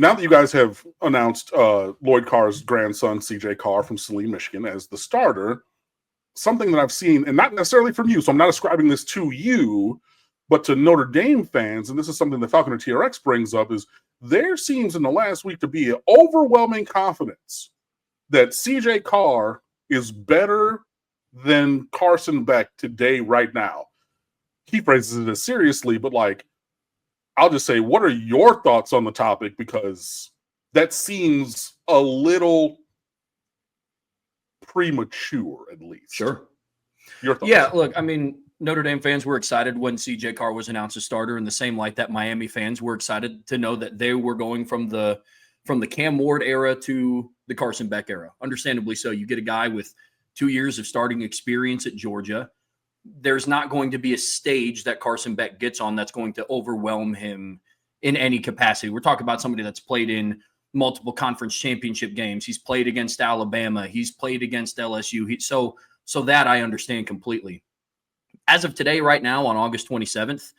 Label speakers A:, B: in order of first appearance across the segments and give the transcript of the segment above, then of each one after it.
A: now that you guys have announced Lloyd Carr's grandson, CJ Carr from Saline, Michigan, as the starter, something that I've seen, and not necessarily from you, so I'm not ascribing this to you, but to Notre Dame fans, and this is something that Falconer TRX brings up, is there seems in the last week to be an overwhelming confidence that CJ Carr is better than Carson Beck today, right now. He phrases it as seriously, but like, I'll just say, what are your thoughts on the topic? Because that seems a little premature, at least.
B: Sure.
A: Your thoughts?
B: Yeah, look, I mean, Notre Dame fans were excited when CJ Carr was announced as starter, in the same light that Miami fans were excited to know that they were going from the Cam Ward era to the Carson Beck era. Understandably so. You get a guy with 2 years of starting experience at Georgia. There's not going to be a stage that Carson Beck gets on that's going to overwhelm him in any capacity. We're talking about somebody that's played in multiple conference championship games. He's played against Alabama. He's played against LSU. So that I understand completely. As of today, right now, on August 27th,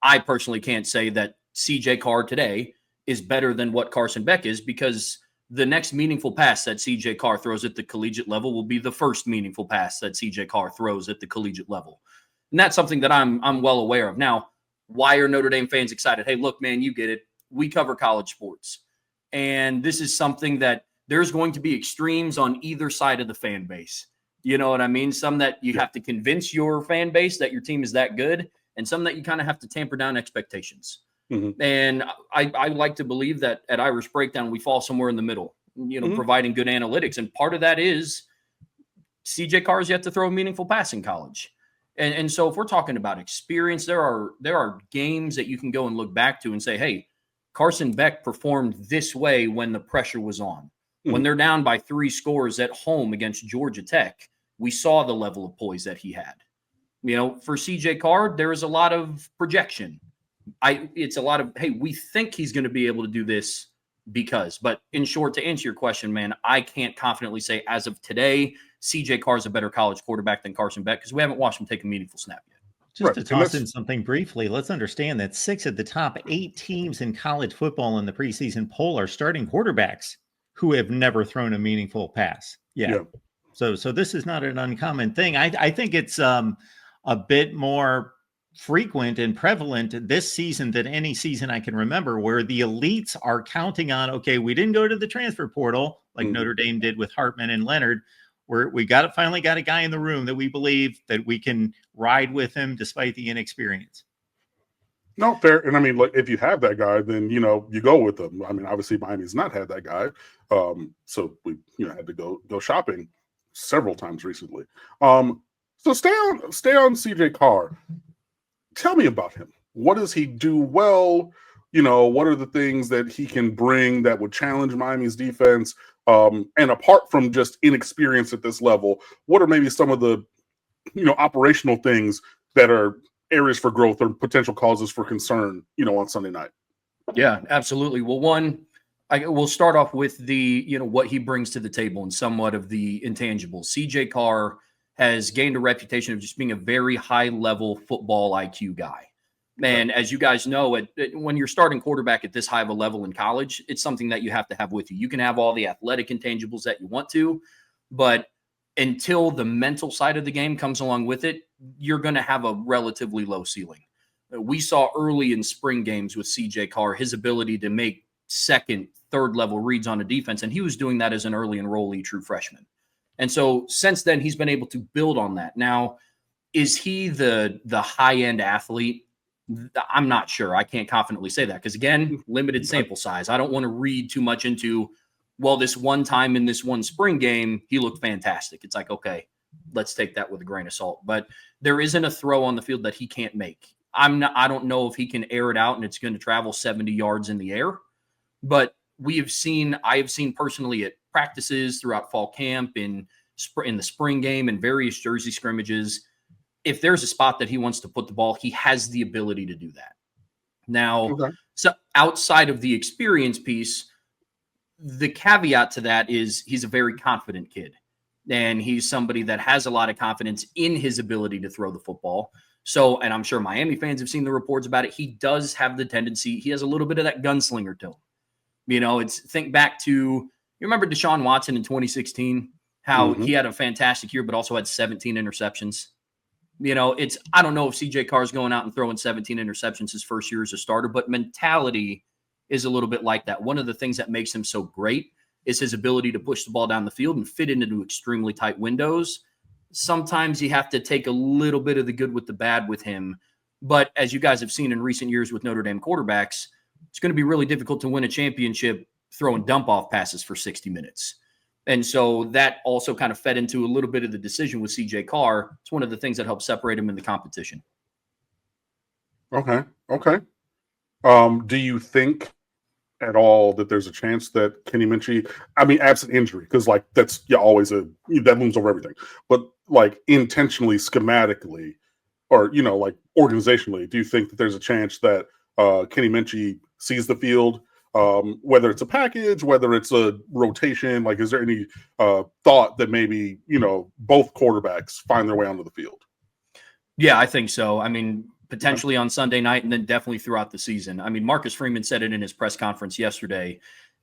B: I personally can't say that CJ Carr today is better than what Carson Beck is, because the next meaningful pass that CJ Carr throws at the collegiate level will be the first meaningful pass that CJ Carr throws at the collegiate level. And that's something that I'm well aware of. Now, why are Notre Dame fans excited? Hey, look, man, you get it. We cover college sports. And this is something that there's going to be extremes on either side of the fan base. You know what I mean? Some that you have to convince your fan base that your team is that good, and some that you kind of have to tamper down expectations. Mm-hmm. And I like to believe that at Irish Breakdown, we fall somewhere in the middle, providing good analytics. And part of that is CJ Carr has yet to throw a meaningful pass in college. And so if we're talking about experience, there are games that you can go and look back to and say, hey, Carson Beck performed this way when the pressure was on. Mm-hmm. When they're down by 3 scores at home against Georgia Tech, we saw the level of poise that he had. For CJ Carr, there is a lot of projection. It's a lot of, hey, we think he's going to be able to do this because. But in short, to answer your question, man, I can't confidently say as of today, CJ Carr is a better college quarterback than Carson Beck, because we haven't watched him take a meaningful snap yet.
C: Just to toss in something briefly, let's understand that 6 of the top 8 teams in college football in the preseason poll are starting quarterbacks who have never thrown a meaningful pass. Yeah. So this is not an uncommon thing. I think it's a bit more frequent and prevalent this season than any season I can remember, where the elites are counting on, okay, we didn't go to the transfer portal like Notre Dame did with Hartman and Leonard, where we finally got a guy in the room that we believe that we can ride with him despite the inexperience.
A: No, fair. And I mean, like, if you have that guy, then, you go with them. I mean, obviously Miami's not had that guy. So we, had to go shopping several times recently. So stay on CJ Carr. Tell me about him. What does he do well? What are the things that he can bring that would challenge Miami's defense? And apart from just inexperience at this level, what are maybe some of the, operational things that are areas for growth or potential causes for concern, on Sunday night?
B: Yeah, absolutely. Well, we'll start off with the, what he brings to the table and somewhat of the intangibles. CJ Carr has gained a reputation of just being a very high-level football IQ guy. And as you guys know, when you're starting quarterback at this high of a level in college, it's something that you have to have with you. You can have all the athletic intangibles that you want to, but until the mental side of the game comes along with it, you're going to have a relatively low ceiling. We saw early in spring games with CJ Carr, his ability to make second, third level reads on a defense, and he was doing that as an early enrollee true freshman. And so since then, he's been able to build on that. Now, is he the high-end athlete? I'm not sure. I can't confidently say that because, again, limited sample size. I don't want to read too much into, well, this one time in this one spring game, he looked fantastic. It's like, okay, let's take that with a grain of salt. But there isn't a throw on the field that he can't make. I don't know if he can air it out and it's going to travel 70 yards in the air. But I have seen personally at practices throughout fall camp, in the spring game, and various jersey scrimmages, if there's a spot that he wants to put the ball, he has the ability to do that. Now, So outside of the experience piece, the caveat to that is he's a very confident kid, and he's somebody that has a lot of confidence in his ability to throw the football. So, and I'm sure Miami fans have seen the reports about it. He does have the tendency, he has a little bit of that gunslinger to him. Think back to, you remember Deshaun Watson in 2016, how he had a fantastic year, but also had 17 interceptions. I don't know if CJ Carr is going out and throwing 17 interceptions his first year as a starter, but mentality is a little bit like that. One of the things that makes him so great is his ability to push the ball down the field and fit into extremely tight windows. Sometimes you have to take a little bit of the good with the bad with him. But as you guys have seen in recent years with Notre Dame quarterbacks, it's going to be really difficult to win a championship throwing dump-off passes for 60 minutes. And so that also kind of fed into a little bit of the decision with CJ Carr. It's one of the things that helps separate him in the competition.
A: Okay. Do you think at all that there's a chance that Kenny Minchey, absent injury, because that's always that looms over everything, but intentionally, schematically, or organizationally, do you think that there's a chance that Kenny Minchey sees the field, whether it's a package, whether it's a rotation? Is there any thought that maybe both quarterbacks find their way onto the field?
B: Yeah, I think so. Potentially on Sunday night, and then definitely throughout the season. Marcus Freeman said it in his press conference yesterday.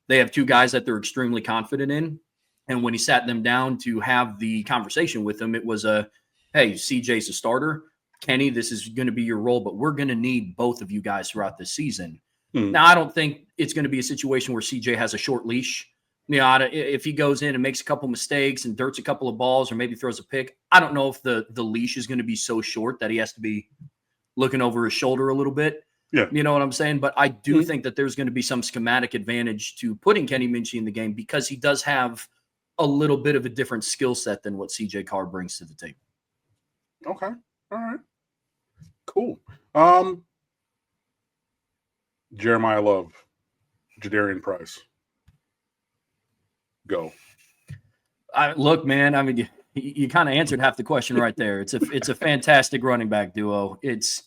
B: They have two guys that they're extremely confident in. And when he sat them down to have the conversation with them, it was hey, CJ's a starter. Kenny, this is going to be your role, but we're going to need both of you guys throughout this season. Now, I don't think it's going to be a situation where CJ has a short leash. If he goes in and makes a couple mistakes and dirts a couple of balls or maybe throws a pick, I don't know if the leash is going to be so short that he has to be looking over his shoulder a little bit.
A: Yeah.
B: You know what I'm saying? But I do think that there's going to be some schematic advantage to putting Kenny Minchey in the game because he does have a little bit of a different skill set than what CJ Carr brings to the table.
A: Okay. All right. Cool. Jeremiah Love, Jadarian Price. Go.
B: Look, man, you kind of answered half the question right there. It's a fantastic running back duo. It's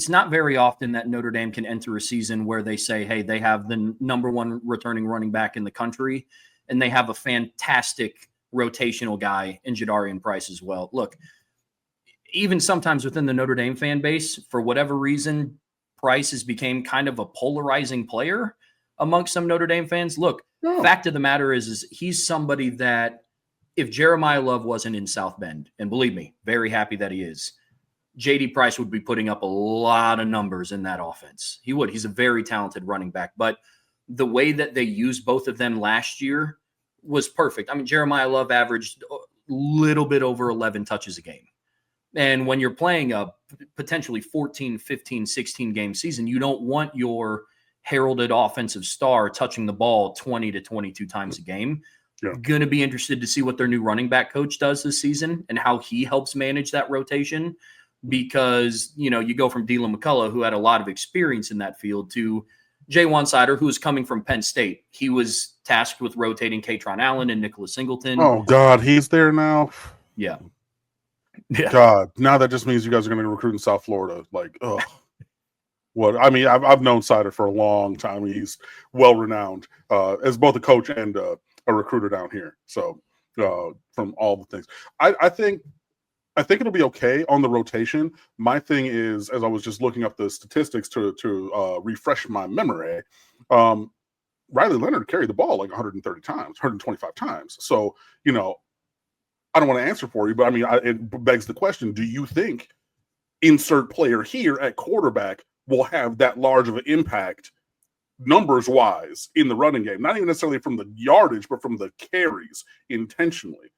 B: not very often that Notre Dame can enter a season where they say, hey, they have the number one returning running back in the country, and they have a fantastic rotational guy in Jadarian Price as well. Look, even sometimes within the Notre Dame fan base, for whatever reason, Price has become kind of a polarizing player amongst some Notre Dame fans. Look, fact of the matter is he's somebody that if Jeremiah Love wasn't in South Bend, and believe me, very happy that he is, JD Price would be putting up a lot of numbers in that offense. He would. He's a very talented running back. But the way that they used both of them last year was perfect. Jeremiah Love averaged a little bit over 11 touches a game. And when you're playing a potentially 14, 15, 16 game season, you don't want your heralded offensive star touching the ball 20 to 22 times a game.
A: Yeah.
B: Going to be interested to see what their new running back coach does this season and how he helps manage that rotation. Because, you go from Dylan McCullough, who had a lot of experience in that field, to Jay One-Sider, who was coming from Penn State. He was tasked with rotating Katron Allen and Nicholas Singleton.
A: Oh, God, he's there now?
B: Yeah.
A: God, now that just means you guys are going to recruit in South Florida. What? I've known Sider for a long time. He's well-renowned as both a coach and a recruiter down here. So from all the things. I think it'll be okay on the rotation. My thing is, as I was just looking up the statistics to refresh my memory, Riley Leonard carried the ball 130 times, 125 times. So, I don't want to answer for you, but it begs the question, do you think insert player here at quarterback will have that large of an impact numbers-wise in the running game? Not even necessarily from the yardage, but from the carries intentionally.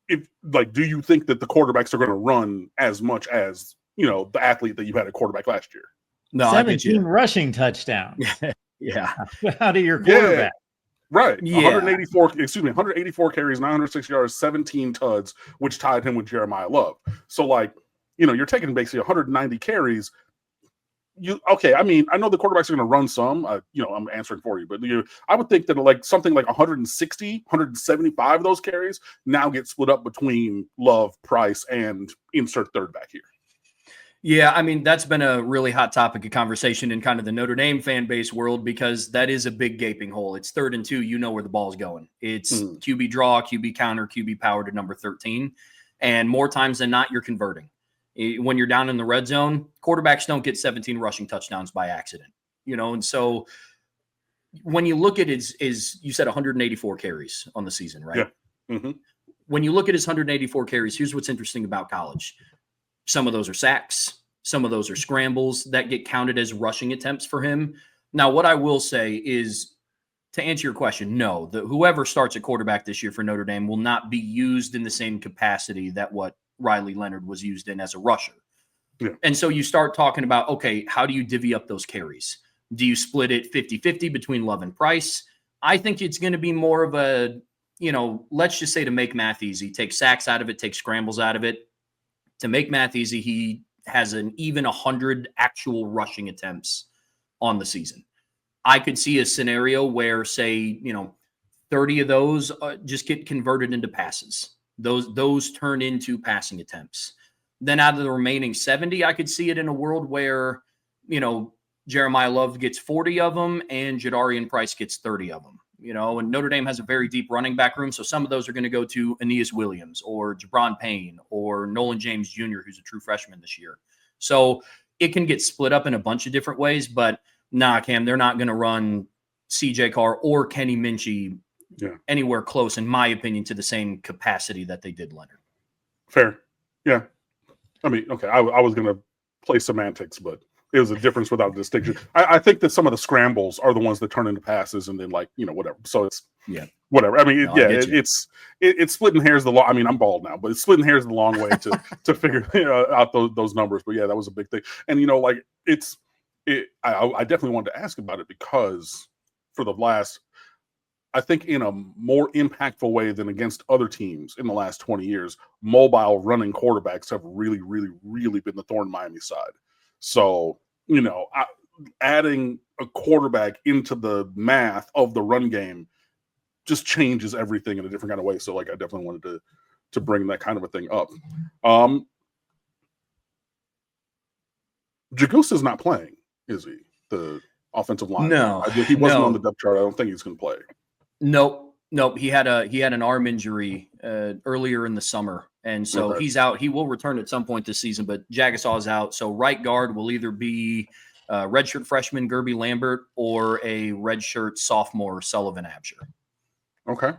A: Do you think that the quarterbacks are going to run as much as, the athlete that you had at quarterback last year?
C: No, 17 rushing touchdowns.
B: Yeah.
C: Out of your quarterback.
A: Yeah, right.
B: Yeah.
A: 184 carries, 906 yards, 17 tuds, which tied him with Jeremiah Love. So, you're taking basically 190 carries. I know the quarterbacks are going to run some. I'm answering for you, but I would think that something like 160, 175 of those carries now get split up between Love, Price, and insert third back here.
B: Yeah, that's been a really hot topic of conversation in kind of the Notre Dame fan base world because that is a big gaping hole. It's 3rd and 2. You know where the ball's going. It's QB draw, QB counter, QB power to number 13. And more times than not, you're converting. When you're down in the red zone, quarterbacks don't get 17 rushing touchdowns by accident, and so when you look at his you said 184 carries on the season, right?
A: Yeah. Mm-hmm.
B: When you look at his 184 carries, here's what's interesting about college. Some of those are sacks. Some of those are scrambles that get counted as rushing attempts for him. Now, what I will say is, to answer your question, no, whoever starts at quarterback this year for Notre Dame will not be used in the same capacity that what Riley Leonard was used in as a rusher.
A: Yeah.
B: And so you start talking about, okay, how do you divvy up those carries? Do you split it 50-50 between Love and Price? I think it's going to be more of a, let's just say, to make math easy, take sacks out of it, take scrambles out of it. To make math easy, he has an even 100 actual rushing attempts on the season. I could see a scenario where, say, 30 of those just get converted into passes. Those turn into passing attempts. Then out of the remaining 70, I could see it in a world where, Jeremiah Love gets 40 of them and Jadarian Price gets 30 of them. And Notre Dame has a very deep running back room. So some of those are going to go to Aeneas Williams or Jabron Payne or Nolan James Jr., who's a true freshman this year. So it can get split up in a bunch of different ways, but nah, Cam, they're not going to run CJ Carr or Kenny Minchie anywhere close, in my opinion, to the same capacity that they did Leonard.
A: Fair. Yeah. I mean, okay, I was going to play semantics, but it was a difference without a distinction. I think that some of the scrambles are the ones that turn into passes and then whatever. So it's whatever. I mean, it's splitting hairs the long. I mean, I'm bald now, but it's splitting hairs the long way to figure out those numbers. But yeah, that was a big thing. And I definitely wanted to ask about it because for the last, I think in a more impactful way than against other teams in the last 20 years, mobile running quarterbacks have really, really, really been the thorn in Miami's side. So, adding a quarterback into the math of the run game just changes everything in a different kind of way. So, I definitely wanted to bring that kind of a thing up. Jagusa's not playing, is he? The offensive line?
B: No.
A: He wasn't on the depth chart. I don't think he's going to play.
B: Nope. He had an arm injury earlier in the summer, and so he's out. He will return at some point this season, but Jagasaw is out. So right guard will either be redshirt freshman Gerby Lambert or a redshirt sophomore Sullivan Absher.
A: Okay.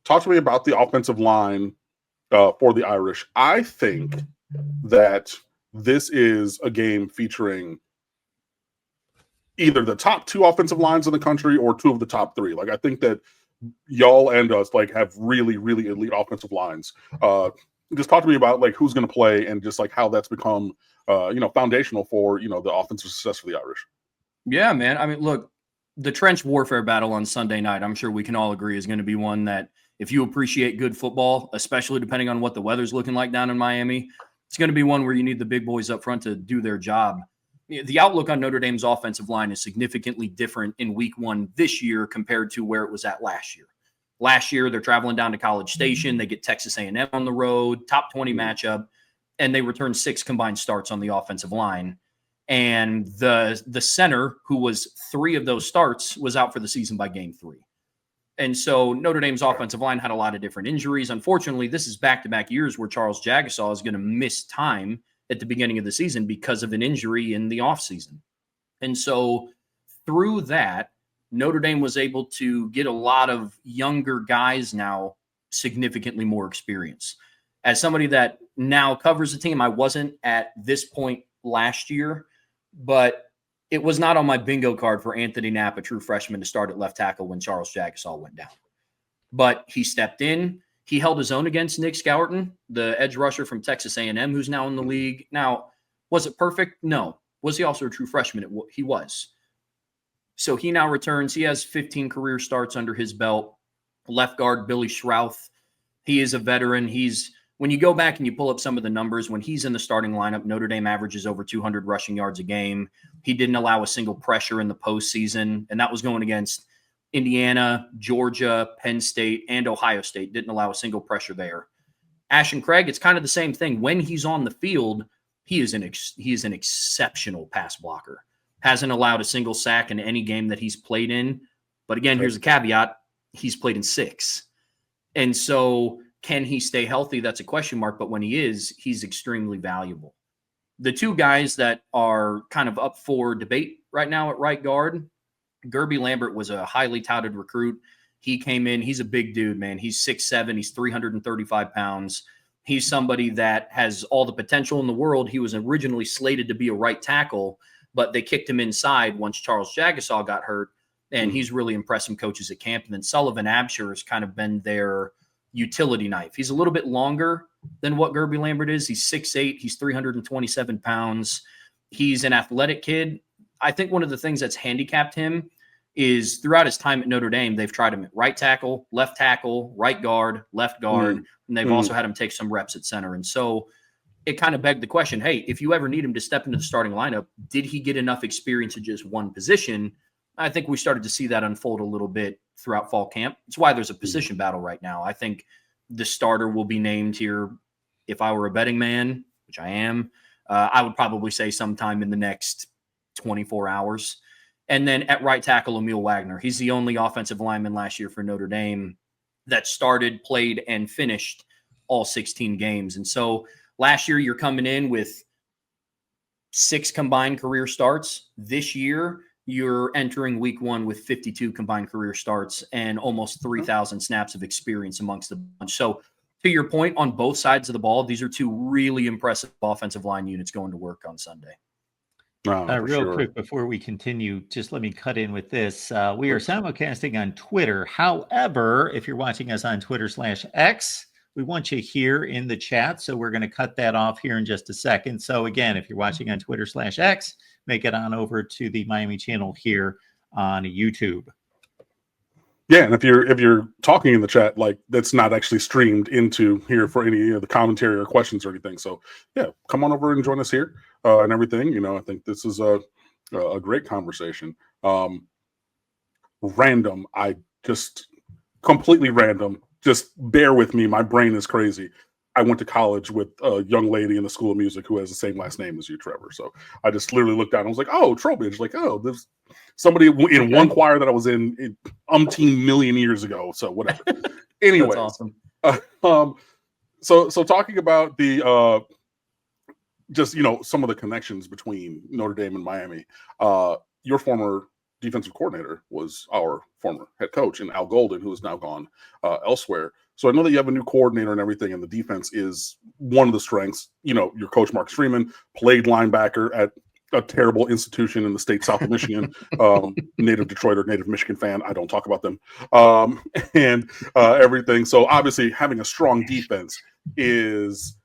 A: Talk to me about the offensive line for the Irish. I think that this is a game featuring either the top two offensive lines in the country or two of the top three. I think that y'all and us have really, really elite offensive lines. Just talk to me about who's going to play and just how that's become foundational for the offensive success for the Irish.
B: Yeah, man. I mean, look, the trench warfare battle on Sunday night, I'm sure we can all agree, is going to be one that, if you appreciate good football, especially depending on what the weather's looking like down in Miami, it's going to be one where you need the big boys up front to do their job. The outlook on Notre Dame's offensive line is significantly different in week one this year compared to where it was at last year. Last year, they're traveling down to College Station. They get Texas A&M on the road, top 20 matchup, and they return 6 combined starts on the offensive line. And the center, who was 3 of those starts, was out for the season by game 3. And so Notre Dame's offensive line had a lot of different injuries. Unfortunately, this is back-to-back years where Charles Jagasaw is going to miss time at the beginning of the season because of an injury in the offseason. And so through that, Notre Dame was able to get a lot of younger guys now significantly more experience. As somebody that now covers the team, I wasn't at this point last year, but it was not on my bingo card for Anthony Knapp, a true freshman, to start at left tackle when Charles Jagasaw went down. But he stepped in. He held his own against Nick Scourton, the edge rusher from Texas A&M, who's now in the league. Now, was it perfect? No. Was he also a true freshman? He was. So he now returns. He has 15 career starts under his belt. Left guard, Billy Schrouth. He is a veteran. When you go back and you pull up some of the numbers, when he's in the starting lineup, Notre Dame averages over 200 rushing yards a game. He didn't allow a single pressure in the postseason, and that was going against Indiana, Georgia, Penn State, and Ohio State. Didn't allow a single pressure there. Ashton Craig, it's kind of the same thing. When he's on the field, he is an exceptional pass blocker. Hasn't allowed a single sack in any game that he's played in. But again, here's a caveat. He's played in 6. And so can he stay healthy? That's a question mark. But when he is, he's extremely valuable. The two guys that are kind of up for debate right now at right guard, Gerby Lambert was a highly touted recruit. He came in. He's a big dude, man. He's 6'7". He's 335 pounds. He's somebody that has all the potential in the world. He was originally slated to be a right tackle, but they kicked him inside once Charles Jagasaw got hurt, and he's really impressed some coaches at camp. And then Sullivan Absher has kind of been their utility knife. He's a little bit longer than what Gerby Lambert is. He's 6'8". He's 327 pounds. He's an athletic kid. I think one of the things that's handicapped him is throughout his time at Notre Dame, they've tried him at right tackle, right guard, left guard, and they've also had him take some reps at center. And so it kind of begged the question, hey, if you ever need him to step into the starting lineup, did he get enough experience at just one position? I think we started to see that unfold a little bit throughout fall camp. It's why there's a position battle right now. I think the starter will be named here. If I were a betting man, which I am, I would probably say sometime in the next 24 hours. And then at right tackle, Emil Wagner. He's the only offensive lineman last year for Notre Dame that started, played, and finished all 16 games. And so last year, you're coming in with 6 combined career starts. This year, you're entering week 1 with 52 combined career starts and almost 3,000 snaps of experience amongst the bunch. So to your point, on both sides of the ball, these are 2 really impressive offensive line units going to work on Sunday.
C: Real quick before we continue, just let me cut in with this. We are simulcasting on Twitter. However, if you're watching us on Twitter/X, we want you here in the chat. So we're going to cut that off here in just a second. So again, if you're watching on Twitter/X, make it on over to the Miami channel here on YouTube.
A: Yeah, and if you're talking in the chat, like that's not actually streamed into here for any of the commentary or questions or anything. So yeah, come on over and join us here and everything. You know, I think this is a great conversation. Random, I just completely random. Just bear with me. My brain is crazy. I went to college with a young lady in the School of Music who has the same last name as you, Trevor. So I just literally looked down and was like, oh, Trowbridge. Like, oh, there's somebody in one choir that I was in umpteen million years ago. So whatever. Anyways.
B: That's awesome.
A: So talking about the just, you know, some of the connections between Notre Dame and Miami, your former defensive coordinator was our former head coach, and Al Golden, who is now gone elsewhere. So I know that you have a new coordinator and everything, and the defense is one of the strengths. You know, your coach, Marcus Freeman, played linebacker at a terrible institution in the state south of Michigan, native Detroiter, native Michigan fan. I don't talk about them and everything. So obviously having a strong defense is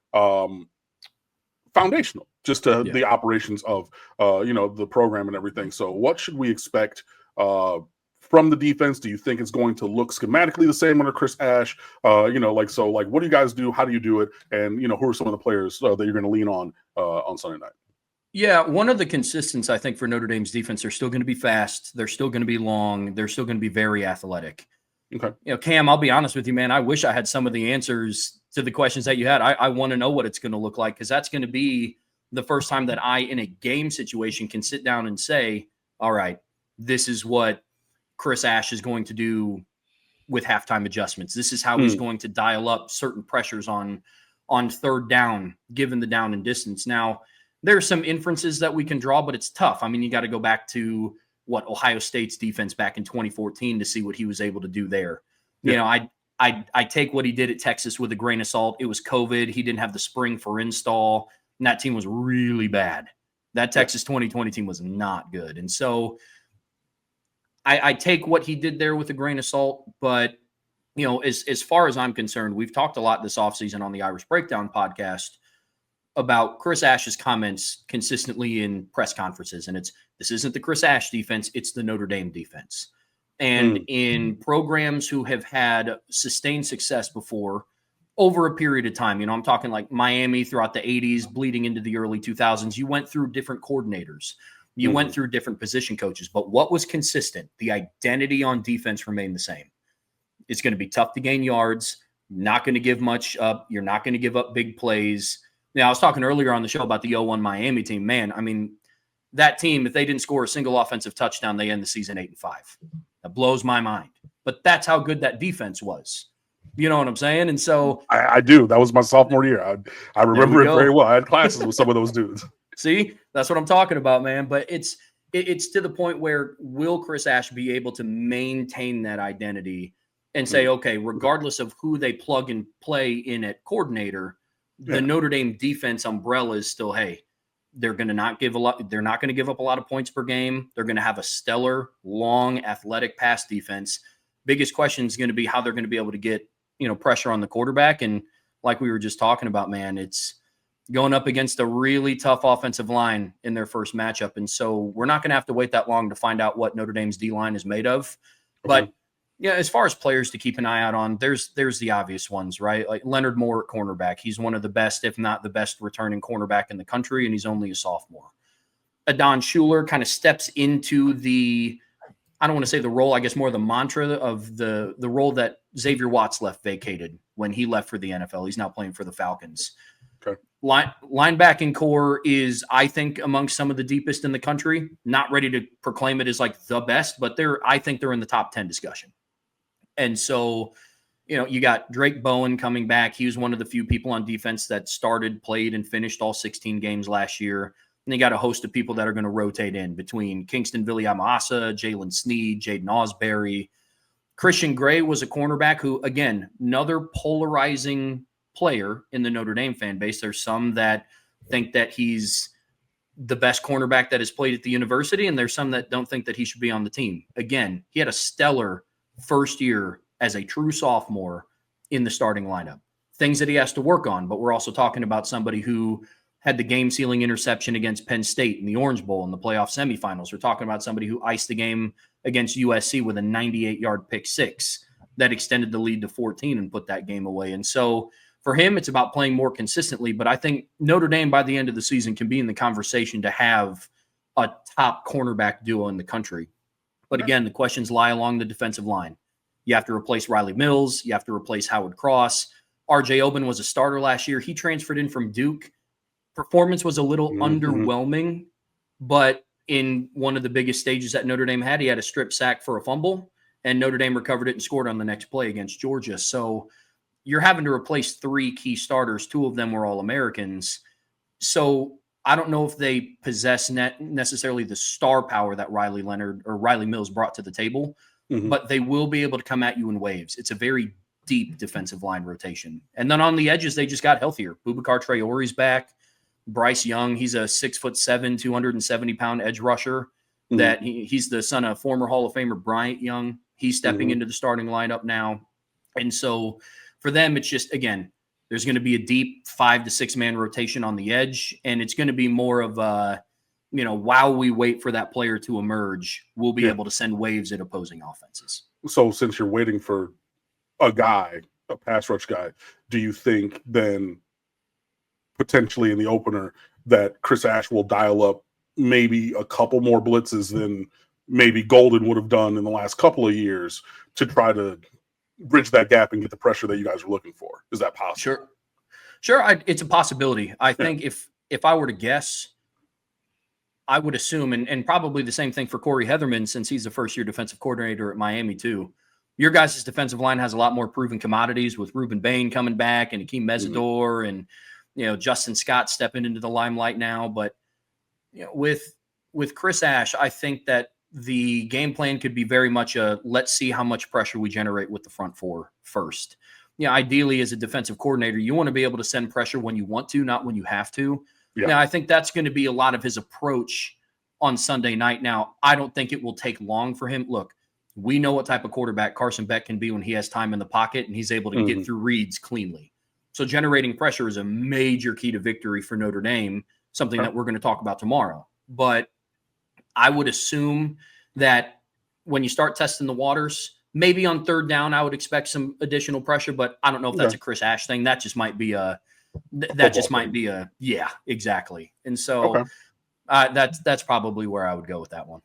A: foundational just to the operations of, you know, the program and everything. So what should we expect from the defense? Do you think it's going to look schematically the same under Chris Ash? You know, like, so like, what do you guys do? How do you do it? And, you know, who are some of the players that you're going to lean on Sunday night?
B: Yeah, one of the consistents, I think, for Notre Dame's defense, they're still going to be fast. They're still going to be long. They're still going to be very athletic.
A: Okay.
B: You know, Cam, I'll be honest with you, man. I wish I had some of the answers to the questions that you had. I want to know what it's going to look like, because that's going to be the first time that I, in a game situation, can sit down and say, all right, this is what Chris Ash is going to do with halftime adjustments. This is how he's going to dial up certain pressures on third down, given the down and distance. Now, there's some inferences that we can draw, but it's tough. I mean, you got to go back to what Ohio State's defense back in 2014 to see what he was able to do there. Yeah. You know, I take what he did at Texas with a grain of salt. It was COVID. He didn't have the spring for install, and that team was really bad. That Texas 2020 team was not good. And so I take what he did there with a grain of salt, but, you know, as far as I'm concerned, we've talked a lot this offseason on the Irish Breakdown podcast about Chris Ash's comments consistently in press conferences. And this isn't the Chris Ash defense, it's the Notre Dame defense. And in programs who have had sustained success before over a period of time, you know, I'm talking like Miami throughout the 80s, bleeding into the early 2000s, you went through different coordinators. You went through different position coaches, but what was consistent? The identity on defense remained the same. It's going to be tough to gain yards, not going to give much up. You're not going to give up big plays. Now, I was talking earlier on the show about the 0-1 Miami team. Man, I mean, that team, if they didn't score a single offensive touchdown, they end the season 8-5. That blows my mind. But that's how good that defense was. You know what I'm saying? And so
A: I do. That was my sophomore year. I remember it very well. I had classes with some of those dudes.
B: See, that's what I'm talking about, man. But it's it's to the point where will Chris Ash be able to maintain that identity and say, okay, regardless of who they plug and play in at coordinator, the Notre Dame defense umbrella is still, hey, they're going to not give a lot. They're not going to give up a lot of points per game. They're going to have a stellar, long, athletic pass defense. Biggest question is going to be how they're going to be able to get, pressure on the quarterback. And like we were just talking about, man, it's going up against a really tough offensive line in their first matchup. And so we're not going to have to wait that long to find out what Notre Dame's D-line is made of. But yeah, as far as players to keep an eye out on, there's the obvious ones, right? Like Leonard Moore at cornerback. He's one of the best, if not the best, returning cornerback in the country, and he's only a sophomore. Adon Schuler kind of steps into the, I don't want to say the role, I guess more the mantra of the role that Xavier Watts left vacated when he left for the NFL. He's now playing for the Falcons.
A: Okay.
B: Linebacking core is, I think, amongst some of the deepest in the country. Not ready to proclaim it as like the best, but I think they're in the top 10 discussion. And so, you got Drake Bowen coming back. He was one of the few people on defense that started, played, and finished all 16 games last year. And you got a host of people that are going to rotate in between Kingston Viliamasa, Jalen Sneed, Jaden Ausberry. Christian Gray was a cornerback who, again, another polarizing player in the Notre Dame fan base. There's some that think that he's the best cornerback that has played at the university, and there's some that don't think that he should be on the team. Again, he had a stellar first year as a true sophomore in the starting lineup. Things that he has to work on, but we're also talking about somebody who had the game-sealing interception against Penn State in the Orange Bowl in the playoff semifinals. We're talking about somebody who iced the game against USC with a 98-yard pick six that extended the lead to 14 and put that game away. And so for him, it's about playing more consistently, but I think Notre Dame by the end of the season can be in the conversation to have a top cornerback duo in the country. But again, the questions lie along the defensive line. You have to replace Riley Mills. You have to replace Howard Cross. RJ Oben was a starter last year. He transferred in from Duke. Performance was a little underwhelming, but in one of the biggest stages that Notre Dame had, he had a strip sack for a fumble, and Notre Dame recovered it and scored on the next play against Georgia. So you're having to replace three key starters. Two of them were All-Americans. So I don't know if they possess necessarily the star power that Riley Mills brought to the table, but they will be able to come at you in waves. It's a very deep defensive line rotation. And then on the edges, they just got healthier. Boubacar Traore's back. Bryce Young, he's a 6'7", 270-pound edge rusher. That he's the son of former Hall of Famer Bryant Young. He's stepping into the starting lineup now. And so for them, it's just, again, there's going to be a deep 5 to 6 man rotation on the edge, and it's going to be more of a, while we wait for that player to emerge, we'll be able to send waves at opposing offenses.
A: So since you're waiting for a pass rush guy, do you think then potentially in the opener that Chris Ash will dial up maybe a couple more blitzes than maybe Golden would have done in the last couple of years to try to bridge that gap and get the pressure that you guys are looking for? Is that possible?
B: Sure. It's a possibility. I think if I were to guess, I would assume, and probably the same thing for Corey Heatherman, since he's the first-year defensive coordinator at Miami too. Your guys' defensive line has a lot more proven commodities with Ruben Bain coming back and Akeem Mesidor and Justin Scott stepping into the limelight now. But with Chris Ash, I think that the game plan could be very much a let's see how much pressure we generate with the front four first. Ideally, as a defensive coordinator, you want to be able to send pressure when you want to, not when you have to. Yeah. Now, I think that's going to be a lot of his approach on Sunday night. Now, I don't think it will take long for him. Look, we know what type of quarterback Carson Beck can be when he has time in the pocket and he's able to get through reads cleanly. So generating pressure is a major key to victory for Notre Dame, something that we're going to talk about tomorrow. But I would assume that when you start testing the waters, maybe on third down, I would expect some additional pressure, but I don't know if that's a Chris Ash thing. That just might be yeah, exactly. And so that's probably where I would go with that one.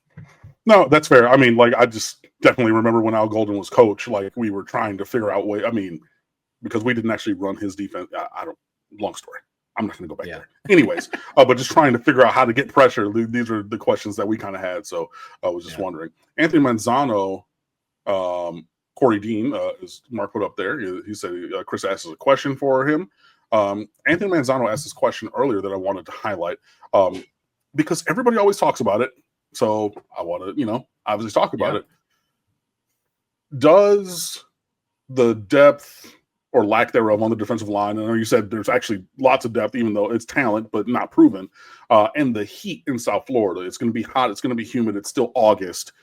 A: No, that's fair. I mean, I just definitely remember when Al Golden was coach, we were trying to figure out because we didn't actually run his defense. Long story. I'm not going to go back there. Anyways, but just trying to figure out how to get pressure. These are the questions that we kind of had. So I was just wondering. Anthony Manzano, Corey Dean, is Mark put up there. He said Chris asked a question for him. Anthony Manzano asked this question earlier that I wanted to highlight because everybody always talks about it. So I want to, obviously talk about it. Does the depth or lack thereof on the defensive line, I know you said there's actually lots of depth, even though it's talent, but not proven, and the heat in South Florida, it's going to be hot, it's going to be humid, it's still August.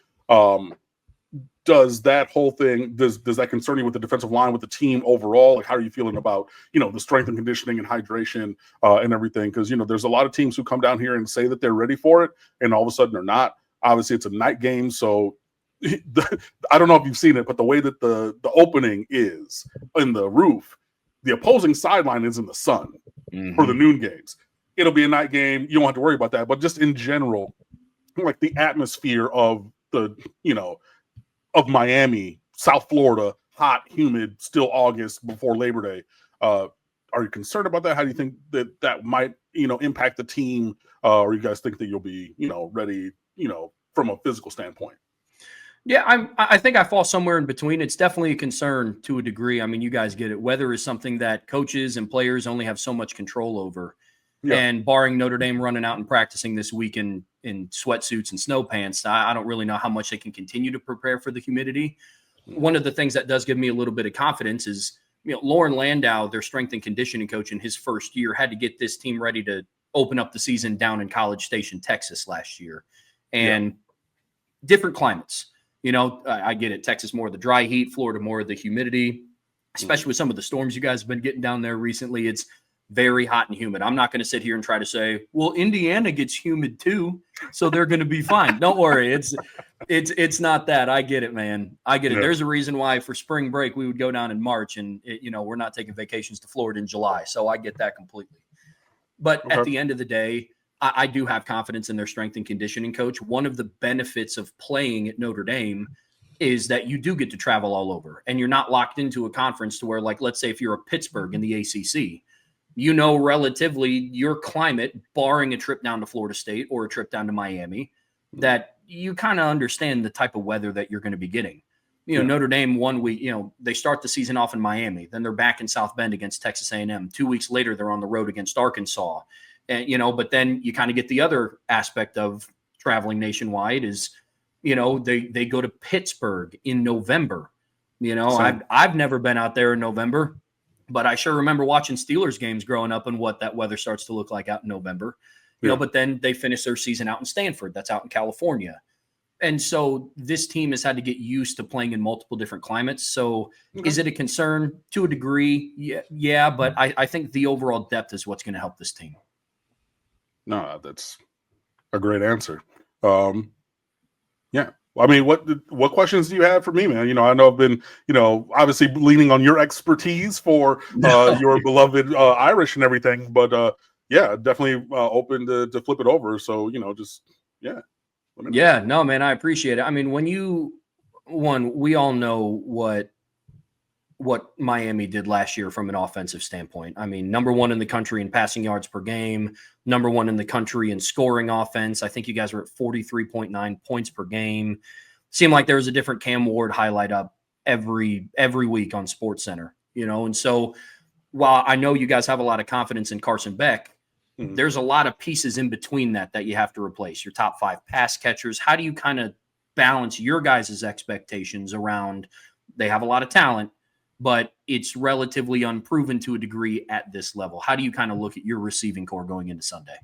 A: Does that whole thing, does that concern you with the defensive line, with the team overall? Like, how are you feeling about, the strength and conditioning and hydration and everything? Because, there's a lot of teams who come down here and say that they're ready for it, and all of a sudden they're not. Obviously, it's a night game, so I don't know if you've seen it, but the way that the opening is in the roof, the opposing sideline is in the sun for the noon games. It'll be a night game. You don't have to worry about that. But just in general, like the atmosphere of of Miami, South Florida, hot, humid, still August before Labor Day. Are you concerned about that? How do you think that might, impact the team? Or you guys think that you'll be, ready, from a physical standpoint?
B: Yeah, I think I fall somewhere in between. It's definitely a concern to a degree. I mean, you guys get it. Weather is something that coaches and players only have so much control over. Yeah. And barring Notre Dame running out and practicing this week in sweatsuits and snow pants, I don't really know how much they can continue to prepare for the humidity. One of the things that does give me a little bit of confidence is, Lauren Landau, their strength and conditioning coach in his first year, had to get this team ready to open up the season down in College Station, Texas last year. And different climates. I get it. Texas more of the dry heat, Florida more of the humidity, especially with some of the storms you guys have been getting down there recently. It's very hot and humid. I'm not going to sit here and try to say, well, Indiana gets humid too, so they're going to be fine. Don't worry. It's not that. I get it, man. I get it. There's a reason why for spring break we would go down in March, and we're not taking vacations to Florida in July. So I get that completely. But at the end of the day, I do have confidence in their strength and conditioning coach. One of the benefits of playing at Notre Dame is that you do get to travel all over, and you're not locked into a conference to where, like, let's say if you're a Pittsburgh in the ACC, relatively your climate, barring a trip down to Florida State or a trip down to Miami, that you kind of understand the type of weather that you're going to be getting. Notre Dame 1 week, they start the season off in Miami, then they're back in South Bend against Texas A&M. 2 weeks later, they're on the road against Arkansas. And, but then you kind of get the other aspect of traveling nationwide is, they go to Pittsburgh in November. I've never been out there in November, but I sure remember watching Steelers games growing up and what that weather starts to look like out in November. But then they finish their season out in Stanford. That's out in California. And so this team has had to get used to playing in multiple different climates. So is it a concern to a degree? Yeah, but I think the overall depth is what's going to help this team.
A: No, that's a great answer. Yeah. I mean, what questions do you have for me, man? I know I've been, obviously leaning on your expertise for your beloved Irish and everything, but definitely open to flip it over. So,
B: Yeah, no, man, I appreciate it. I mean, we all know what Miami did last year from an offensive standpoint. I mean, number 1 in the country in passing yards per game, number 1 in the country in scoring offense. I think you guys were at 43.9 points per game. Seemed like there was a different Cam Ward highlight up every week on SportsCenter, and so while I know you guys have a lot of confidence in Carson Beck, there's a lot of pieces in between that you have to replace. Your top 5 pass catchers. How do you kind of balance your guys' expectations around they have a lot of talent, but it's relatively unproven to a degree at this level? How do you kind of look at your receiving core going into Sunday?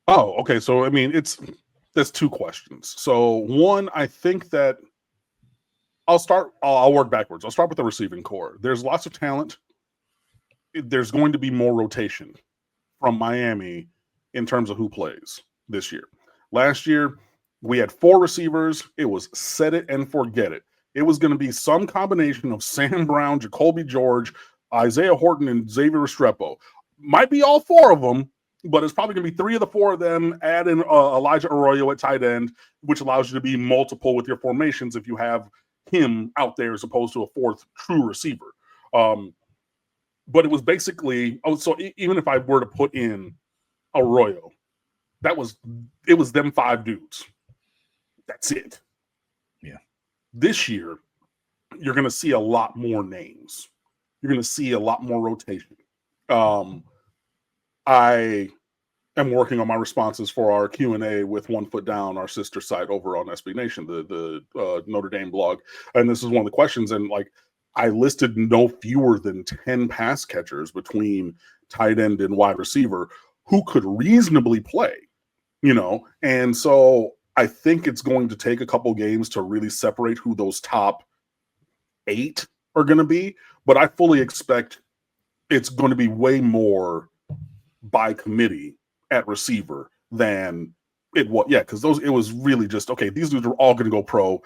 A: Oh, okay. So, I mean, there's 2 questions. So, one, I think that I'll work backwards. I'll start with the receiving core. There's lots of talent. There's going to be more rotation from Miami in terms of who plays this year. Last year, we had 4 receivers. It was set it and forget it. It was going to be some combination of Sam Brown, Jacoby George, Isaiah Horton, and Xavier Restrepo. Might be all 4 of them, but it's probably going to be 3 of the 4 of them. Add in Elijah Arroyo at tight end, which allows you to be multiple with your formations if you have him out there as opposed to a 4th true receiver. But it was basically, so even if I were to put in Arroyo, it was them 5 dudes. That's it.
B: Yeah.
A: This year, you're going to see a lot more names. You're going to see a lot more rotation. I am working on my responses for our Q&A with One Foot Down, our sister site over on SB Nation, the Notre Dame blog. And this is one of the questions. And like, I listed no fewer than 10 pass catchers between tight end and wide receiver who could reasonably play, you know? And so I think it's going to take a couple games to really separate who those top 8 are going to be. But I fully expect it's going to be way more by committee at receiver than it was. Yeah, because it was really just, okay, these dudes are all going to go pro.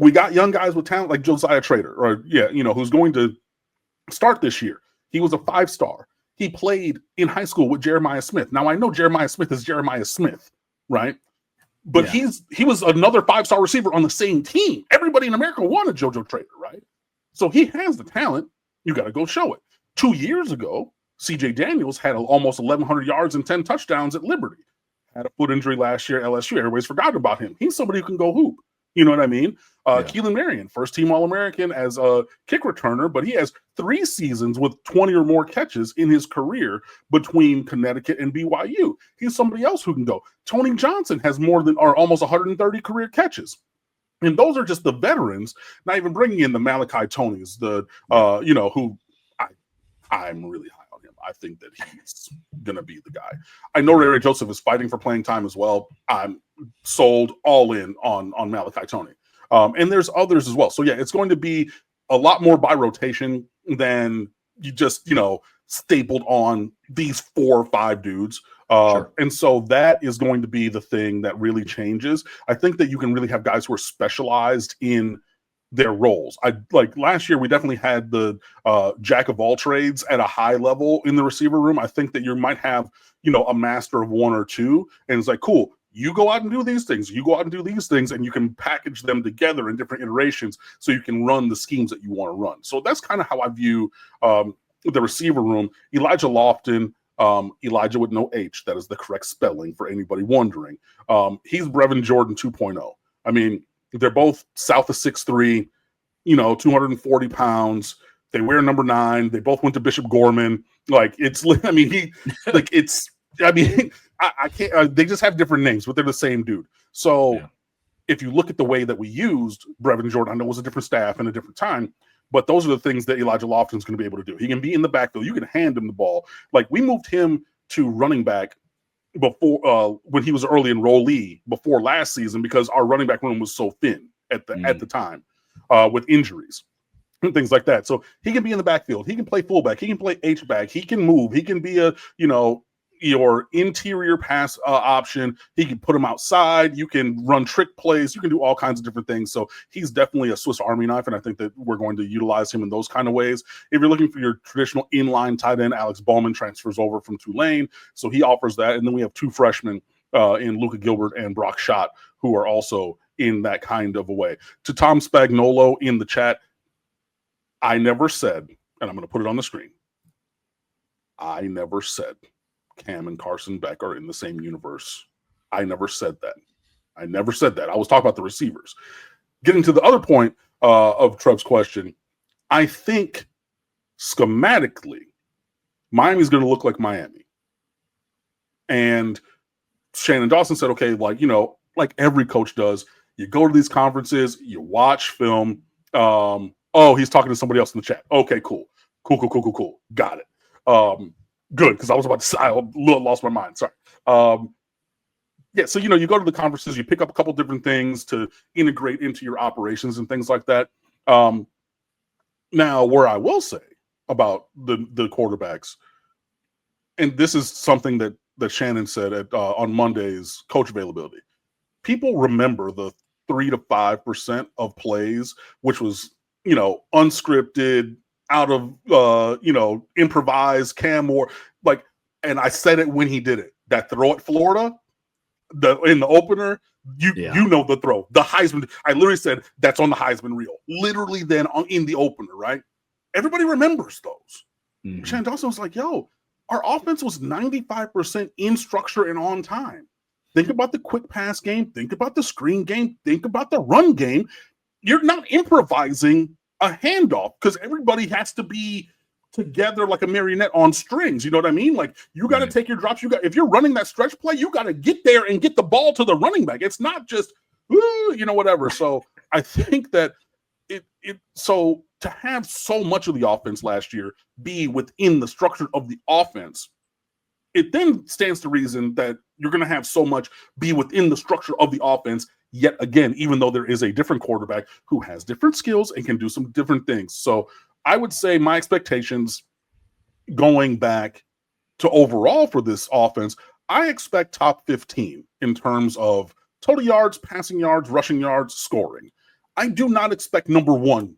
A: We got young guys with talent like Josiah Trader, or who's going to start this year. He was a 5-star. He played in high school with Jeremiah Smith. Now I know Jeremiah Smith is Jeremiah Smith, right? But he was another 5-star receiver on the same team. Everybody in America wanted JoJo Trader, right? So he has the talent. You got to go show it. 2 years ago, CJ Daniels had almost 1,100 yards and 10 touchdowns at Liberty. Had a foot injury last year at LSU. Everybody's forgotten about him. He's somebody who can go hoop. You know what I mean? Keelan Marion, first-team All-American as a kick returner, but he has 3 seasons with 20 or more catches in his career between Connecticut and BYU. He's somebody else who can go. Tony Johnson has almost 130 career catches. And those are just the veterans, not even bringing in the Malachi Tonys, who I'm really high on him. I think that he's going to be the guy. I know Ray Joseph is fighting for playing time as well. I'm sold all in on Malachi Toney. And there's others as well. So, yeah, it's going to be a lot more by rotation than you just, stapled on these 4 or 5 dudes.
B: Sure.
A: And so that is going to be the thing that really changes. I think that you can really have guys who are specialized in their roles. Like last year, we definitely had the jack of all trades at a high level in the receiver room. I think that you might have, a master of 1 or 2, and it's like, cool, you go out and do these things, you go out and do these things, and you can package them together in different iterations so you can run the schemes that you want to run. So that's kind of how I view the receiver room. Elijah Lofton, Elijah with no H, that is the correct spelling for anybody wondering. He's Brevin Jordan 2.0. I mean, they're both south of 6'3", 240 pounds. They wear number 9. They both went to Bishop Gorman. Like, I can't, they just have different names, but they're the same dude. So if you look at the way that we used Brevin Jordan, I know it was a different staff and a different time, but those are the things that Elijah Lofton is going to be able to do. He can be in the backfield. You can hand him the ball. Like, we moved him to running back before when he was an early enrollee before last season because our running back room was so thin at the time with injuries and things like that. So he can be in the backfield. He can play fullback. He can play H-back. He can move. He can be your interior pass option. He can put him outside. You can run trick plays. You can do all kinds of different things. So he's definitely a Swiss Army knife, and I think that we're going to utilize him in those kind of ways. If you're looking for your traditional inline tight end, Alex Bowman transfers over from Tulane, so he offers that. And then we have 2 freshmen in Luka Gilbert and Brock Schott who are also in that kind of a way. To Tom Spagnolo in the chat, I never said, and I'm going to put it on the screen, I never said Cam and Carson Beck are in the same universe. I never said that. I was talking about the receivers. Getting to the other point of Trev's question, I think schematically, Miami's going to look like Miami. And Shannon Dawson said, okay, like every coach does, you go to these conferences, you watch film. He's talking to somebody else in the chat. Okay, cool. Got it. Good, because I was about to say, I lost my mind. Sorry. So, you go to the conferences, you pick up a couple different things to integrate into your operations and things like that. Now, where I will say about the quarterbacks, and this is something that Shannon said on Monday's coach availability, people remember the 3 to 5% of plays, which was, unscripted, out of improvised Cam Moore, and I said it when he did it. That throw at Florida, in the opener, you know the throw, the Heisman. I literally said that's on the Heisman reel. Literally, then in the opener, right? Everybody remembers those. Mm-hmm. Shannon Dawson was like, "Yo, our offense was 95% in structure and on time. Think about the quick pass game. Think about the screen game. Think about the run game. You're not improvising a handoff because everybody has to be together like a marionette on strings. You know what I mean? Like, you got to take your drops. If you're running that stretch play, you got to get there and get the ball to the running back. It's not just, whatever. So I think that so to have so much of the offense last year be within the structure of the offense, it then stands to reason that you're going to have so much be within the structure of the offense yet again, even though there is a different quarterback who has different skills and can do some different things. So I would say my expectations going back to overall for this offense, I expect top 15 in terms of total yards, passing yards, rushing yards, scoring. I do not expect number one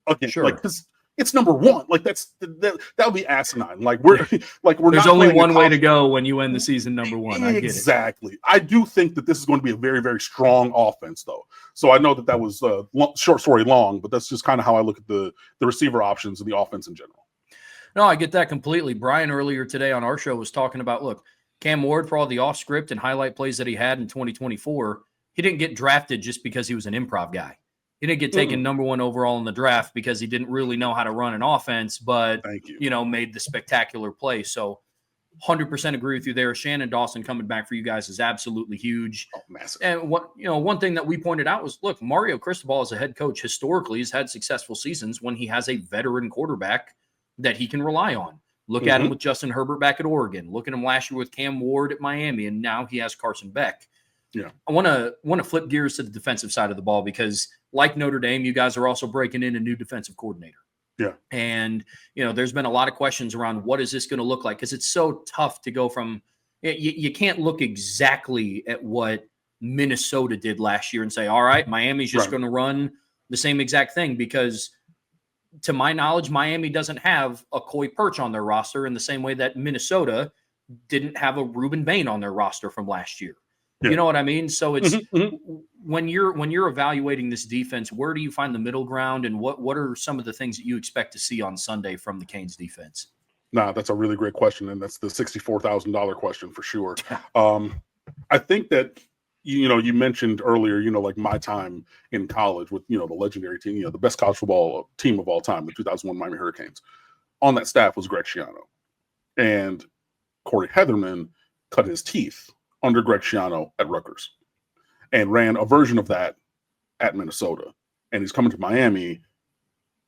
A: again.
B: Sure.
A: Like, because it's number one. Like, that would be asinine. Like, we're
B: There's only one way to go when you end the season number one. I get it.
A: Exactly. I do think that this is going to be a very, very strong offense, though. So I know that was short story long, but that's just kind of how I look at the receiver options and the offense in general.
B: No, I get that completely. Brian earlier today on our show was talking about, look, Cam Ward, for all the off script and highlight plays that he had in 2024, he didn't get drafted just because he was an improv guy. He didn't get taken number one overall in the draft because he didn't really know how to run an offense, but, made the spectacular play. So 100% agree with you there. Shannon Dawson coming back for you guys is absolutely huge.
A: Oh, massive.
B: And one thing that we pointed out was, look, Mario Cristobal as a head coach historically has had successful seasons when he has a veteran quarterback that he can rely on. Look at him with Justin Herbert back at Oregon. Look at him last year with Cam Ward at Miami, and now he has Carson Beck.
A: Yeah,
B: I want to flip gears to the defensive side of the ball because, like Notre Dame, you guys are also breaking in a new defensive coordinator.
A: Yeah,
B: and there's been a lot of questions around what is this going to look like, because it's so tough to go from. You can't look exactly at what Minnesota did last year and say, all right, Miami's just going to run the same exact thing, because to my knowledge, Miami doesn't have a Coy Perch on their roster in the same way that Minnesota didn't have a Reuben Bain on their roster from last year. Yeah. You know what I mean? So it's when you're evaluating this defense, where do you find the middle ground, and what are some of the things that you expect to see on Sunday from the Canes defense?
A: Nah, that's a really great question, and that's the $64,000 question for sure. I think that you mentioned earlier, like my time in college with the legendary team, the best college football team of all time, the 2001 Miami Hurricanes. On that staff was Greg Schiano, and Corey Heatherman cut his teeth under Greg Schiano at Rutgers and ran a version of that at Minnesota. And he's coming to Miami,